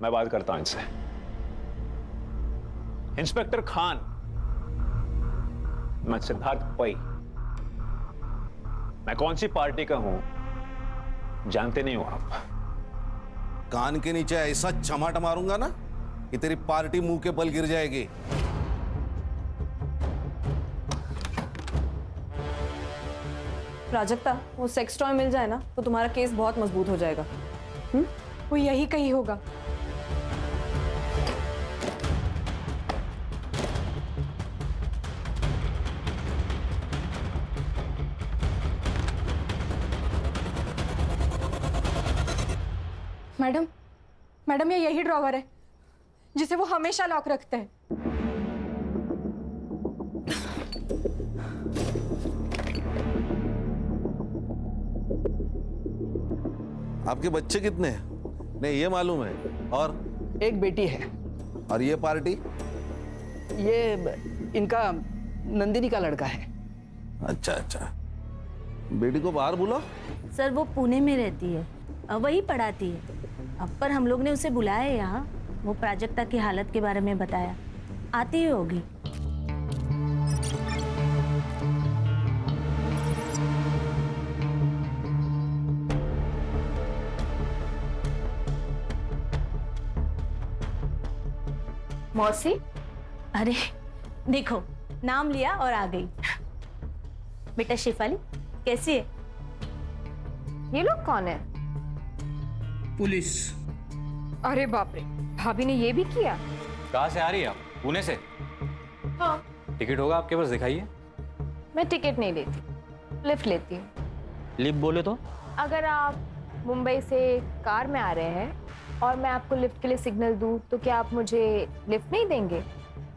मैं बात करता हूं इनसे। इंस्पेक्टर खान, मैं सिद्धार्थ पै, मैं कौन सी पार्टी का हूं जानते नहीं हो आप? कान के नीचे ऐसा चमाट मारूंगा ना कि तेरी पार्टी मुंह के बल गिर जाएगी। प्राजक्ता, वो सेक्स टॉय मिल जाए ना तो तुम्हारा केस बहुत मजबूत हो जाएगा। वो यही कहीं होगा। मैडम, मैडम ये यही ड्रॉवर है जिसे वो हमेशा लॉक रखते हैं। आपके बच्चे कितने हैं? नहीं ये मालूम है। और एक बेटी है। और ये पार्टी? ये इनका नंदिनी का लड़का है। अच्छा अच्छा, बेटी को बाहर बुलाओ। सर वो पुणे में रहती है, वही पढ़ाती है। अब पर हम लोग ने उसे बुलाया है यहाँ, वो प्राजक्ता की हालत के बारे में बताया, आती ही होगी। मौसी, अरे देखो, नाम लिया और आ गई। बेटा शेफाली कैसी है? ये लोग कौन है? पुलिस। अरे बाप रे, भाभी ने ये भी किया? कहाँ से आ रही है आप? पुणे से? हाँ। टिकट होगा आपके पास, दिखाइए। मैं टिकट नहीं लेती, लिफ्ट लेती हूँ। लिफ्ट बोले तो? अगर आप मुंबई से कार में आ रहे हैं और मैं आपको लिफ्ट के लिए सिग्नल दूं तो क्या आप मुझे लिफ्ट नहीं देंगे?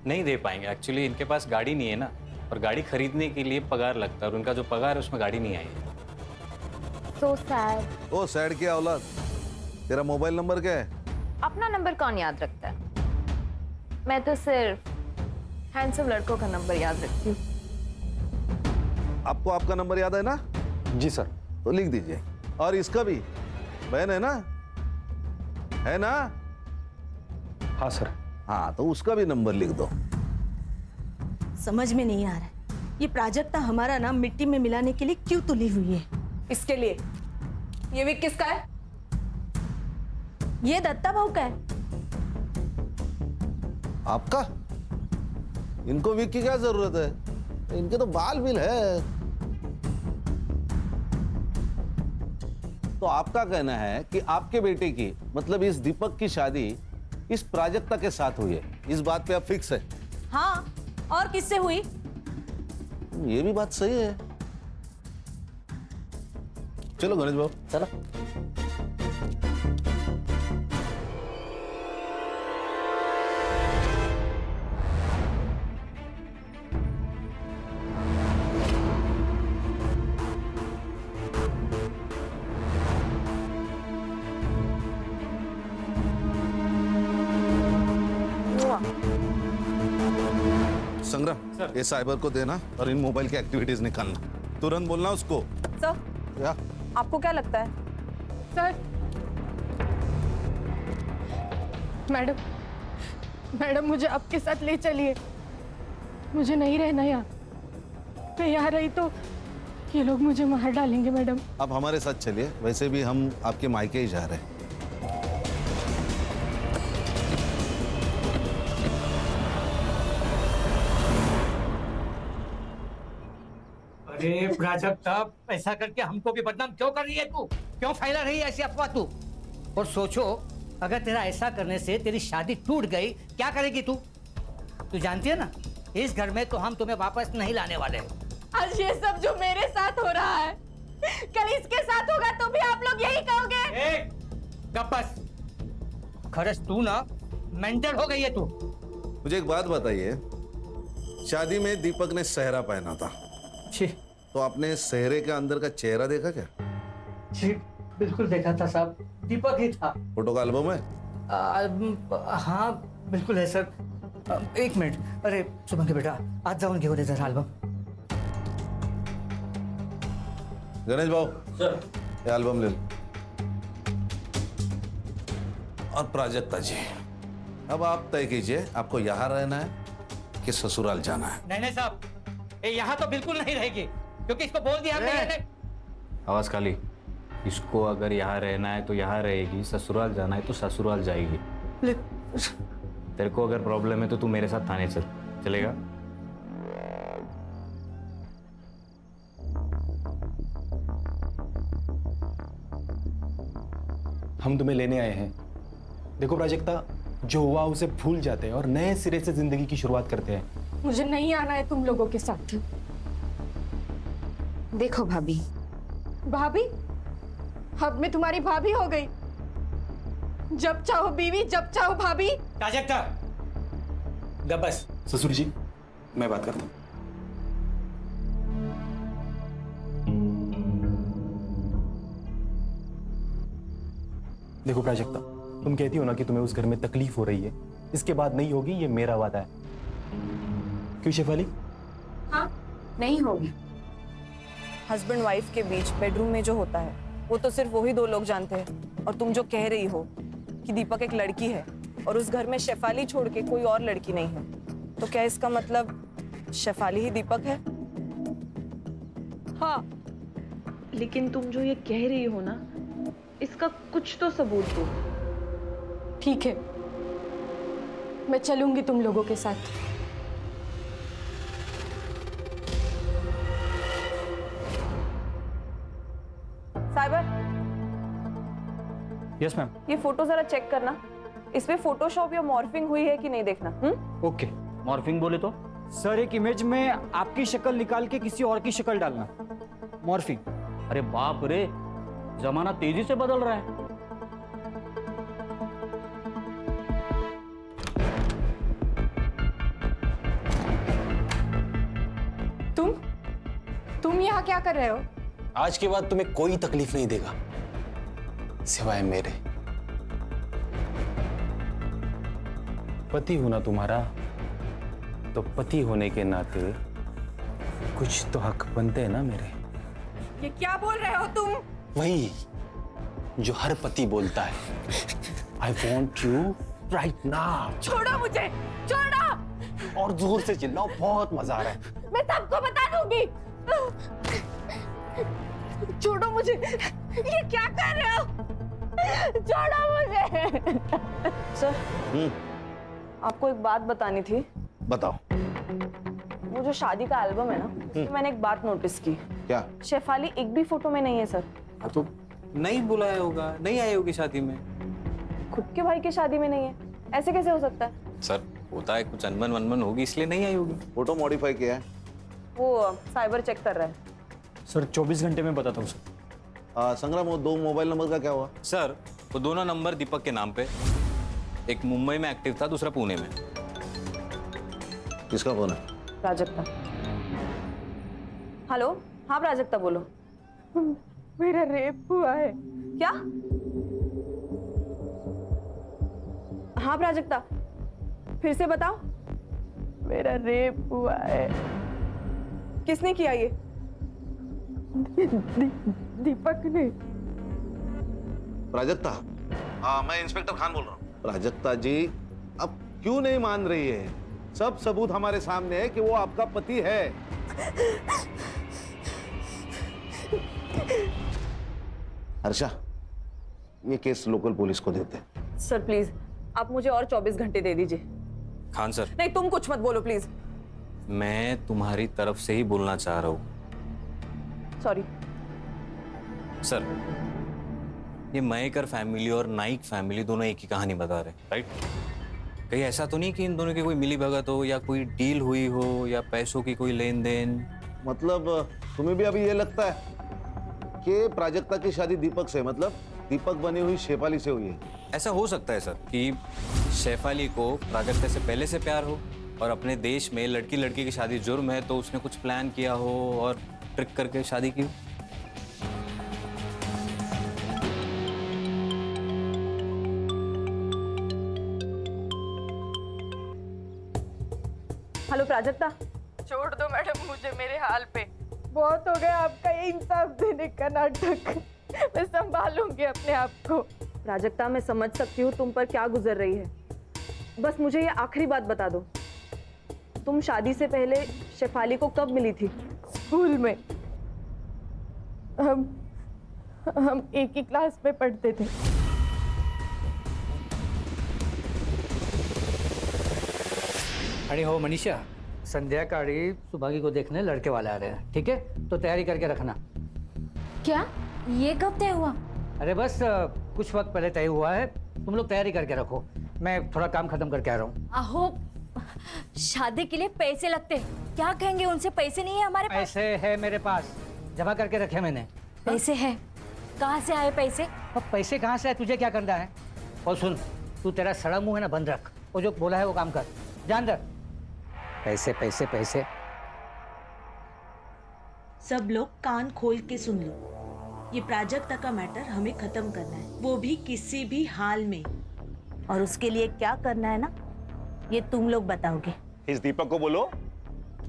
नहीं दे पाएंगे, एक्चुअली इनके पास गाड़ी नहीं है ना, और गाड़ी खरीदने के लिए पगार लगता है और उनका जो पगार है उसमें गाड़ी नहीं आई है। So sad. ओ सैड की औलाद, तेरा मोबाइल नंबर क्या है? अपना नंबर कौन याद रखता है? मैं तो सिर्फ हैंडसम लड़कों का नंबर याद रखती हूँ। आपको आपका नंबर याद है ना? जी सर। तो लिख दीजिए। और इसका भी, बहन है ना? है ना? हाँ सर। हाँ तो उसका भी नंबर लिख दो। समझ में नहीं आ रहा है, ये प्राजक्ता हमारा नाम मिट्टी में मिलाने के लिए क्यों तुली हुई है? इसके लिए ये विक किसका है? ये दत्ता भाऊ का है। आपका? इनको विक की क्या जरूरत है? इनके तो बाल बिल है। तो आपका कहना है कि आपके बेटे की, मतलब इस दीपक की शादी इस प्राजक्ता के साथ हुई है, इस बात पे आप फिक्स है? हाँ, और किससे हुई? ये भी बात सही है। चलो गणेश बाबू, चलो। संग्राम, ये साइबर को देना और इन मोबाइल की एक्टिविटीज निकालना। तुरंत बोलना उसको। सर, क्या? आपको क्या लगता है? सर, मैडम मुझे आपके साथ ले चलिए। मुझे नहीं रहना यहाँ। मैं यहाँ रही तो ये लोग मुझे मार डालेंगे मैडम। आप हमारे साथ चलिए, वैसे भी हम आपके मायके ही जा रहे हैं। अरे प्राजक्ता, ऐसा करके हमको भी बदनाम क्यों कर रही है तू? क्यों फैला रही है ऐसी अफवाह तू? और सोचो, अगर तेरा ऐसा करने से तेरी शादी टूट गई, क्या करेगी तू? तू जानती है ना, इस घर में तो हम तुम्हें वापस नहीं लाने वाले। आज ये सब जो मेरे साथ हो रहा है, कल इसके साथ होगा तो भी आप लोग यही कहोगे। गप बस। खरस तू ना मेंटल हो गई है तू। मुझे एक बात बताइए, शादी में दीपक ने सेहरा पहना था, छी, तो आपने सेहरे के अंदर का चेहरा देखा क्या? छी, बिल्कुल देखा था साहब, दीपक ही था। फोटो का एल्बम है? हाँ बिल्कुल है सर। एक मिनट, अरे सुमन के बेटा, आज जाऊन घेऊन जरा एल्बम। गणेश बाबू सर, ये एल्बम ले लो। और प्राजक्ता जी, अब आप तय कीजिए, आपको यहाँ रहना है कि ससुराल जाना है। नहीं साहब, ये यहाँ तो बिल्कुल नहीं रहेगी, क्योंकि इसको बोल दिया हमने रहने। आवाज काली, इसको अगर यहाँ रहना है तो यहाँ रहेगी, ससुराल जाना है तो ससुराल जाएगी। तेरे को अगर प्रॉब्लम है तो तू मेरे साथ थाने चल, चलेगा? हम तुम्हें लेने आए हैं। देखो प्राजक्ता, जो हुआ उसे भूल जाते हैं और नए सिरे से जिंदगी की शुरुआत करते हैं। मुझे नहीं आना है तुम लोगों के साथ। देखो भाभी, भाभी? अब मैं तुम्हारी भाभी हो गई। जब चाहो बीवी, जब चाहो भाभी। प्राजक्ता, गबस। ससुर जी, मैं बात करता हूँ। देखो प्राजक्ता, तुम कहती हो ना कि तुम्हें उस घर में तकलीफ हो रही है, इसके बाद नहीं होगी, ये मेरा वादा है। क्यों शेफाली? हाँ, नहीं होगी। हस्बैंड वाइफ के बीच बेडरूम में जो होता है वो तो सिर्फ वही दो लोग जानते हैं। और तुम जो कह रही हो कि दीपक एक लड़की है और उस घर में शेफाली छोड़ के कोई और लड़की नहीं है, तो क्या इसका मतलब शेफाली ही दीपक है? हाँ, लेकिन तुम जो ये कह रही हो ना, इसका कुछ तो सबूत दो। ठीक है, मैं चलूंगी तुम लोगों के साथ। Cyber, yes ma'am. ये फोटो जरा चेक करना, इसमें फोटोशॉप या मॉर्फिंग हुई है कि नहीं देखना। ओके। मॉर्फिंग बोले तो? सर, एक इमेज में आपकी शक्ल निकाल के किसी और की शक्ल डालना, मॉर्फिंग। अरे बाप रे, जमाना तेजी से बदल रहा है। तुम यहाँ क्या कर रहे हो? आज के बाद तुम्हें कोई तकलीफ नहीं देगा सिवाय मेरे। पति हूं ना तुम्हारा, तो पति होने के नाते कुछ तो हक बनते हैं ना मेरे। ये क्या बोल रहे हो तुम? वही जो हर पति बोलता है, I want you right now. छोड़ो मुझे, छोड़ो। और जोर से चिल्लाओ, बहुत मजा आ रहा है। मैं सबको बता दूंगी। छोड़ो मुझे, ये क्या कर रहे हो? छोड़ो मुझे। सर, आपको एक बात बतानी थी। बताओ। वो जो शादी का एल्बम है ना, उसमें मैंने एक बात नोटिस की। क्या? शेफाली एक भी फोटो में नहीं है सर। तो नहीं बुलाया होगा, नहीं आई होगी शादी में। खुद के भाई की शादी में नहीं है, ऐसे कैसे हो सकता है? सर, होता है, कुछ अनबन वनबन होगी इसलिए नहीं आई होगी। फोटो मॉडिफाई किया है? वो साइबर चेक कर रहा है। सर 24 घंटे में बताता हूँ सर। संग्राम, वो 2 मोबाइल नंबर का क्या हुआ? सर, वो दोनों नंबर दीपक के नाम पे, एक मुंबई में एक्टिव था, दूसरा पुणे में। किसका फोन है? प्राजक्ता। हेलो, हाँ प्राजक्ता बोलो। मेरा रेप हुआ है। क्या? हाँ प्राजक्ता, फिर से बताओ। मेरा रेप हुआ है। किसने किया ये? दीपक ने। प्राजक्ता, मैं इंस्पेक्टर खान बोल रहा हूँ। प्राजक्ता जी, अब क्यों नहीं मान रही है? सब सबूत हमारे सामने है कि वो आपका पति है। हर्षा, ये केस लोकल पुलिस को देते हैं। सर प्लीज, आप मुझे और 24 घंटे दे दीजिए। खान सर, नहीं, तुम कुछ मत बोलो प्लीज। मैं तुम्हारी तरफ से ही बोलना चाह रहा हूँ। सॉरी सर, ये मयेकर फैमिली और नाइक फैमिली दोनों एक ही कहानी बता रहे, राइट? कहीं ऐसा तो नहीं कि इन दोनों की कोई मिली भगत हो या कोई डील हुई हो या पैसों की कोई लेन देन? मतलब तुम्हें भी अभी ये लगता है कि प्राजक्ता की शादी दीपक से, मतलब दीपक बनी हुई शेफाली से हुई है? ऐसा हो सकता है सर कि शेफाली को प्राजक्ता से पहले से प्यार हो और अपने देश में लड़की लड़की की शादी जुर्म है, तो उसने कुछ प्लान किया हो और ट्रिक करके शादी की। हेलो प्राजक्ता। छोड़ दो मैडम मुझे मेरे हाल पे। बहुत हो गया आपका ये इंसाफ देने का नाटक। मैं संभालूंगी अपने आप को। प्राजक्ता, मैं समझ सकती हूँ तुम पर क्या गुजर रही है। बस मुझे ये आखिरी बात बता दो, तुम शादी से पहले शेफाली को कब मिली थी? स्कूल में। हम एक ही क्लास में पढ़ते थे। अरे हो मनीषा, संध्याकाळी सुभागी को देखने लड़के वाले आ रहे हैं, ठीक है? तो तैयारी करके रखना। क्या? ये कब तय हुआ? अरे बस कुछ वक्त पहले तय हुआ है, तुम लोग तैयारी करके रखो, मैं थोड़ा काम खत्म करके आ रहा हूँ। आहो, शादी के लिए पैसे लगते, क्या कहेंगे उनसे? पैसे नहीं है हमारे पास। पैसे है मेरे पास, जमा करके रखे मैंने। पैसे हैं? कहाँ से आए पैसे? अब पैसे कहाँ से आए, तुझे क्या करना है? और सुन, तू तेरा सड़ा मुंह है ना बंद रख, वो जो बोला है वो काम कर, ध्यान रख। पैसे पैसे पैसे। सब लोग कान खोल के सुन लो, ये प्राजक्ता का मैटर हमें खत्म करना है, वो भी किसी भी हाल में। और उसके लिए क्या करना है ना, ये तुम लोग बताओगे। इस दीपक को बोलो,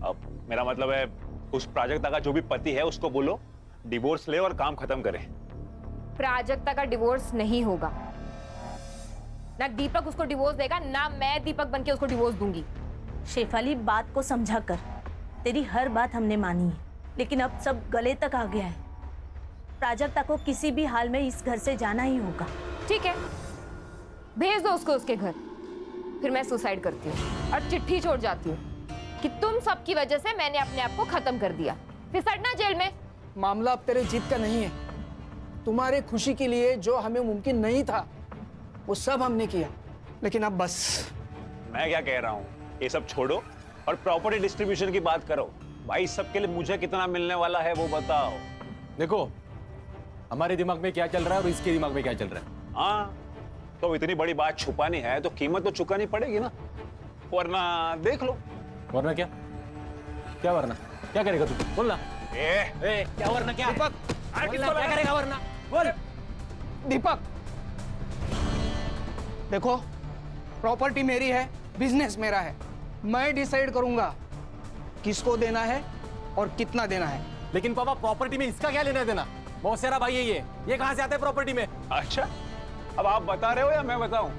अब मेरा मतलब है उस प्राजक्ता का जो भी पति है उसको बोलो डिवोर्स ले और काम खत्म करे। प्राजक्ता का डिवोर्स नहीं होगा। ना दीपक उसको डिवोर्स देगा, ना मैं दीपक बनके उसको डिवोर्स दूंगी। शेफाली, बात को समझा कर, तेरी हर बात हमने मानी है, लेकिन अब सब गले तक आ गया है। प्राजक्ता को किसी भी हाल में इस घर से जाना ही होगा। ठीक है, भेज दो उसको उसके घर, फिर मैं सुसाइड करती हूँ और चिट्ठी छोड़ जाती हूँ कि तुम सबकी वजह से मैंने अपने आप को खत्म कर दिया, फिर सड़ना जेल में। मामला अब तेरे जीत का नहीं है। तुम्हारे खुशी के लिए जो हमें मुमकिन नहीं था वो सब हमने किया, लेकिन अब बस। मैं क्या कह रहा हूँ, ये सब छोड़ो और प्रॉपर्टी डिस्ट्रीब्यूशन की बात करो। भाई सबके लिए मुझे कितना मिलने वाला है वो बताओ। देखो हमारे दिमाग में क्या चल रहा है और इसके दिमाग में क्या चल रहा है। हाँ, तो इतनी बड़ी बात छुपानी है तो कीमत तो चुकानी पड़ेगी ना, वरना देख लो। वरना क्या? क्या वरना? क्या करेगा तू? बोल ना। क्या वरना क्या? दीपक, क्या करेगा वरना? बोल। दीपक, देखो, प्रॉपर्टी मेरी है, बिजनेस मेरा है, मैं डिसाइड करूंगा किसको देना है और कितना देना है। लेकिन पापा, प्रॉपर्टी में इसका क्या लेना देना? मौसेरा भाई है ये कहां से आता है प्रॉपर्टी में? अच्छा, अब आप बता रहे हो या मैं बताऊं?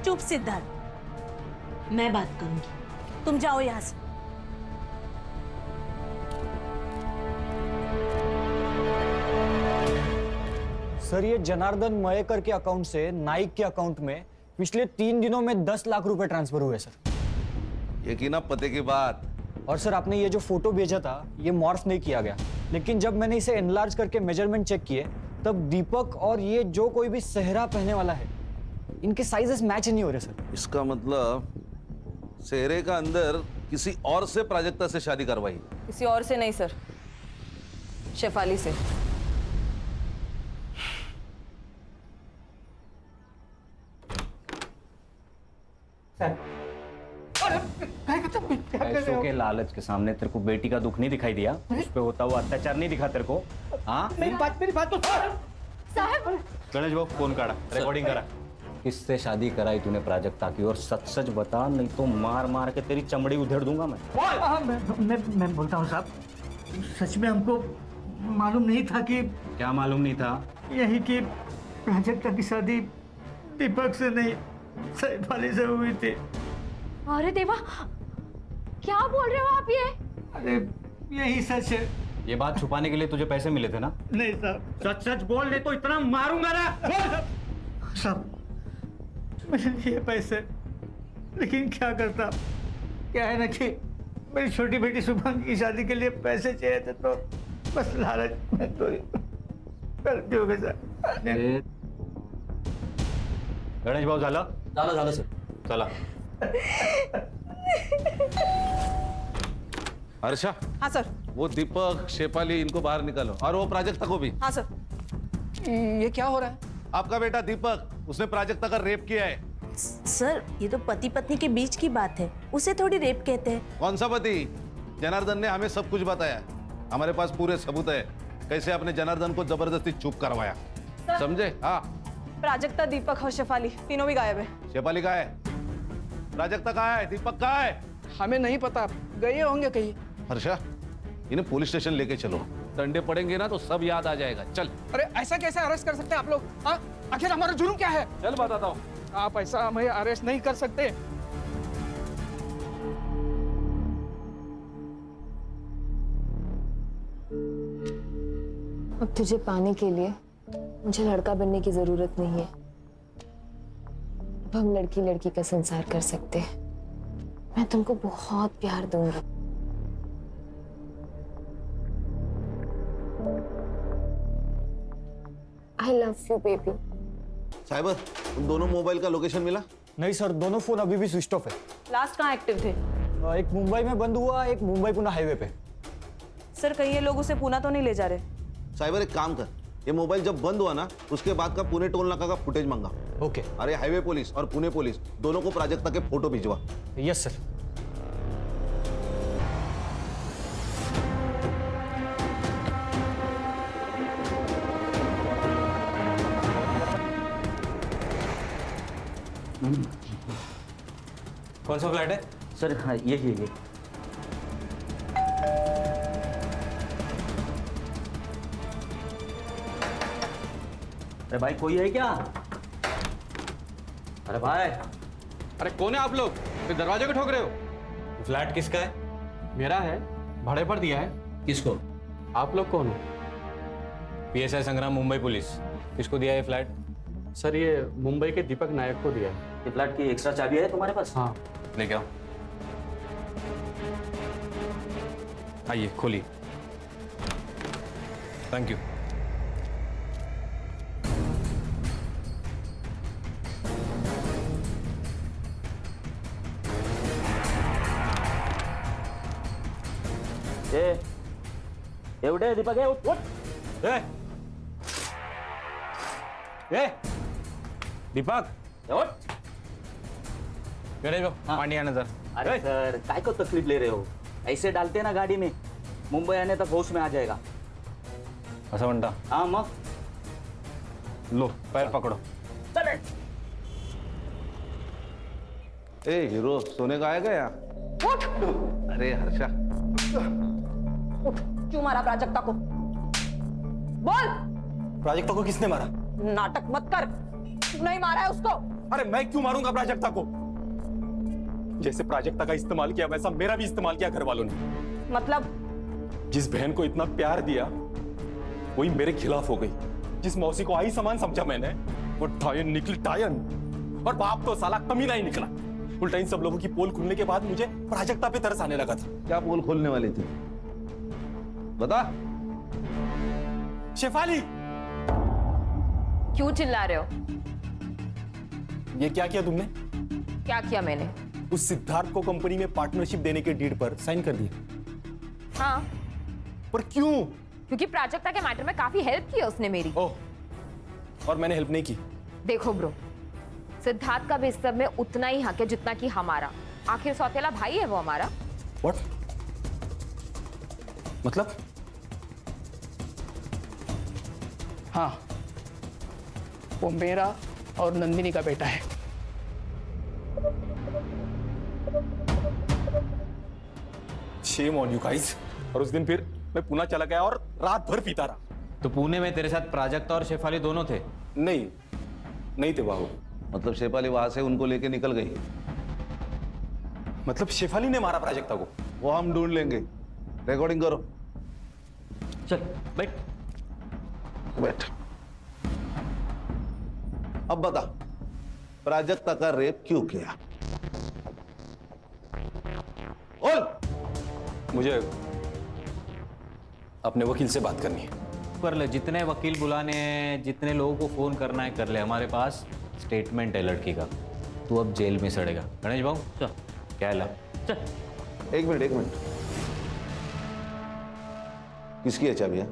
चुप सिद्धार्थ, मैं बात करूंगी, तुम जाओ यहां से। सर, ये जनार्दन मयेकर के अकाउंट से नाइक के अकाउंट में पिछले 3 दिनों में 10 लाख रुपए ट्रांसफर हुए सर। यकीन पते की बात। और सर, आपने ये जो फोटो भेजा था ये मॉर्फ नहीं किया गया, लेकिन जब मैंने इसे एनलार्ज करके मेजरमेंट चेक किए तब दीपक और ये जो कोई भी सेहरा पहनने वाला है, इनके साइजेस मैच नहीं हो रहे सर। इसका मतलब सेहरे का अंदर किसी और से प्राजक्ता से शादी करवाई? किसी और से नहीं सर, शेफाली से। पैसों के लालच के सामने तेरे को बेटी का दुख नहीं दिखाई दिया? उस पे होता हुआ अत्याचार नहीं दिखा तेरे को? हाँ, मेरी बात तो साहब, गणेश बाबू फोन काढ़ा, रिकॉर्डिंग करा। किससे शादी कराई तूने प्राजक्ता की? और सच सच बता, नहीं तो मार मार के तेरी चमड़ी उधेड़ दूंगा मैं। मैं बोलता हूँ साहब, सच में हमको मालूम नहीं था कि। क्या मालूम नहीं था? यही कि प्राजक्ता की शादी दीपक से नहीं, शेफाली से हुई थी। अरे देवा, क्या बोल रहे हो आप ये? अरे यही सच है। ये बात छुपाने के लिए तुझे पैसे मिले थे ना? नहीं साहब, सच सच बोल ले तो इतना मारूंगा ना। साहब, मैंने लिए पैसे, लेकिन क्या करता, क्या है ना कि मेरी छोटी बेटी शुभांगी की शादी के लिए पैसे चाहिए थे, तो बस लालच में तो गलती हो गई सर। गणेश भाऊ झालं? झालं सर। चला। हर्षा। हाँ सर। वो दीपक, शेफाली, इनको बाहर निकालो, और वो प्राजक्ता को भी। हाँ सर। ये क्या हो रहा है? आपका बेटा दीपक, उसने प्राजक्ता का रेप किया है। सर, ये तो पति पत्नी के बीच की बात है, उसे थोड़ी रेप कहते हैं। कौन सा पति? जनार्दन ने हमें सब कुछ बताया, हमारे पास पूरे सबूत है कैसे आपने जनार्दन को जबरदस्ती चुप करवाया, समझे? हाँ। प्राजक्ता, दीपक और शेफाली तीनों भी गायब है। शेफाली कहाँ है? प्राजक्ता कहाँ है? दीपक कहाँ है? हमें नहीं पता, गए होंगे कहीं। हर्षा, इन्हें पुलिस स्टेशन लेके चलो, डंडे पड़ेंगे ना तो सब याद आ जाएगा। चल। अरे ऐसा कैसे अरेस्ट कर सकते हैं आप लोग? हाँ, आखिर हमारा जुर्म क्या है? चल बताता हूँ। आप ऐसा हमें अरेस्ट नहीं कर सकते। अब तुझे पाने के लिए मुझे लड़का बनने की जरूरत नहीं है। अब हम लड़की लड़की का संसार कर सकते हैं। मैं तुमको बहुत प्यार दूंगी। I love you baby. Cyber, उन दोनों मोबाइल का लोकेशन मिला? नहीं सर, दोनों फोन अभी भी स्विच ऑफ है। लास्ट कहाँ एक्टिव थे? एक मुंबई में बंद हुआ, एक मुंबई पुणे हाईवे पे। सर कहीं ये लोग उसे पूना तो नहीं ले जा रहे? साइबर एक काम कर, ये मोबाइल जब बंद हुआ ना उसके बाद का पुणे टोल नाका का फुटेज मांगा। ओके। अरे हाईवे पुलिस और पुणे पुलिस दोनों को प्राजक्ता के फोटो भिजवा। Yes sir. कौन सा फ्लैट है सर? हाँ ये अरे भाई कोई है क्या? अरे भाई, अरे कौन है आप लोग? फिर दरवाजे को ठोक रहे हो? फ्लैट किसका है? मेरा है, भाड़े पर दिया है। किसको? आप लोग कौन हो? PSI संग्राम, मुंबई पुलिस। किसको दिया ये फ्लैट? सर ये मुंबई के दीपक नायक को दिया है। ये फ्लैट की एक्स्ट्रा चाबी है तुम्हारे पास? हाँ। लेके आओ। आइए खोलिए। Thank you. एवढे दीपक है, उठ उठ। दीपक उठ। गणेश भाऊ, हाँ। पानी आना जर। अरे सर काय को तकलीफ ले रहे हो? ऐसे डालते ना गाड़ी में, मुंबई आने तक होश में आ जाएगा। असं म्हणता? हाँ मग लो पैर पकड़ो। चले। ए हीरो, सोने का आएगा यहाँ? अरे हर्षा, क्यों मारा प्राजक्ता को? बोल। प्राजक्ता को किसने मारा? नाटक मत कर। तू नहीं मारा है उसको। अरे मैं क्यों मारूंगा प्राजक्ता को? जैसे प्राजक्ता का इस्तेमाल किया वैसा मेरा भी इस्तेमाल किया घर वालों ने। मतलब? जिस बहन को इतना प्यार दिया वही मेरे खिलाफ हो गई। जिस मौसी को आई समान समझा मैंने, वो टायन निकली टायन। और बाप तो साला कमीना ही निकला। उल्टा इन सब लोगों की पोल खुलने के बाद मुझे प्राजक्ता पे तरस आने लगा था। क्या पोल खोलने वाली थी? बता। शेफाली, क्यों चिल्ला रहे हो? ये क्या किया तुमने? क्या किया मैंने? उस सिद्धार्थ को कंपनी में पार्टनरशिप देने के डीड पर साइन कर दिया। हाँ, पर क्यों? क्योंकि प्राजक्ता के मैटर में काफी हेल्प की उसने मेरी। ओह, और मैंने हेल्प नहीं की। देखो ब्रो, सिद्धार्थ का भी इस सब में उतना ही हक है जितना कि हमारा। आखिर सौतेला भाई है वो हमारा। What? मतलब? हाँ, वो मेरा और नंदिनी का बेटा है। Shame on you guys। और उस दिन फिर मैं पुणे चला गया और रात भर पीता रहा। तो पुणे में तेरे साथ प्राजक्ता और शेफाली दोनों थे? नहीं थे बाबू। मतलब शेफाली वहां से उनको लेके निकल गई? मतलब शेफाली ने मारा प्राजक्ता को? वो हम ढूंढ लेंगे। रिकॉर्डिंग करो। चल बैठ। बैठ। अब बता, प्राजक्ता का रेप क्यों किया? बोल। मुझे अपने वकील से बात करनी है। कर ले, जितने वकील बुलाने हैं, जितने लोगों को फोन करना है कर ले। हमारे पास स्टेटमेंट है लड़की का। तू अब जेल में सड़ेगा। गणेश भाऊ चल, क्या ला? चल। एक मिनट। किसकी है चाबियां?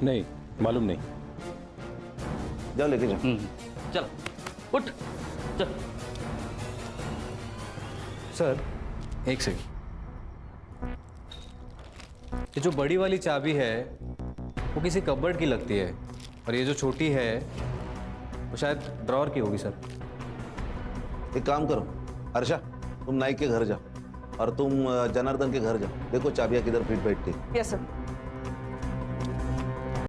नहीं मालूम नहीं। जाओ लेके जाओ। चल उठ। चल। सर एक सेकंड, ये जो बड़ी वाली चाबी है वो किसी कबर्ड की लगती है, और ये जो छोटी है वो शायद ड्रॉअर की होगी सर। एक काम करो हर्षा, तुम नाइक के घर जाओ और तुम जनार्दन के घर जाओ। देखो चाबियां किधर फिट बैठती। Yes sir.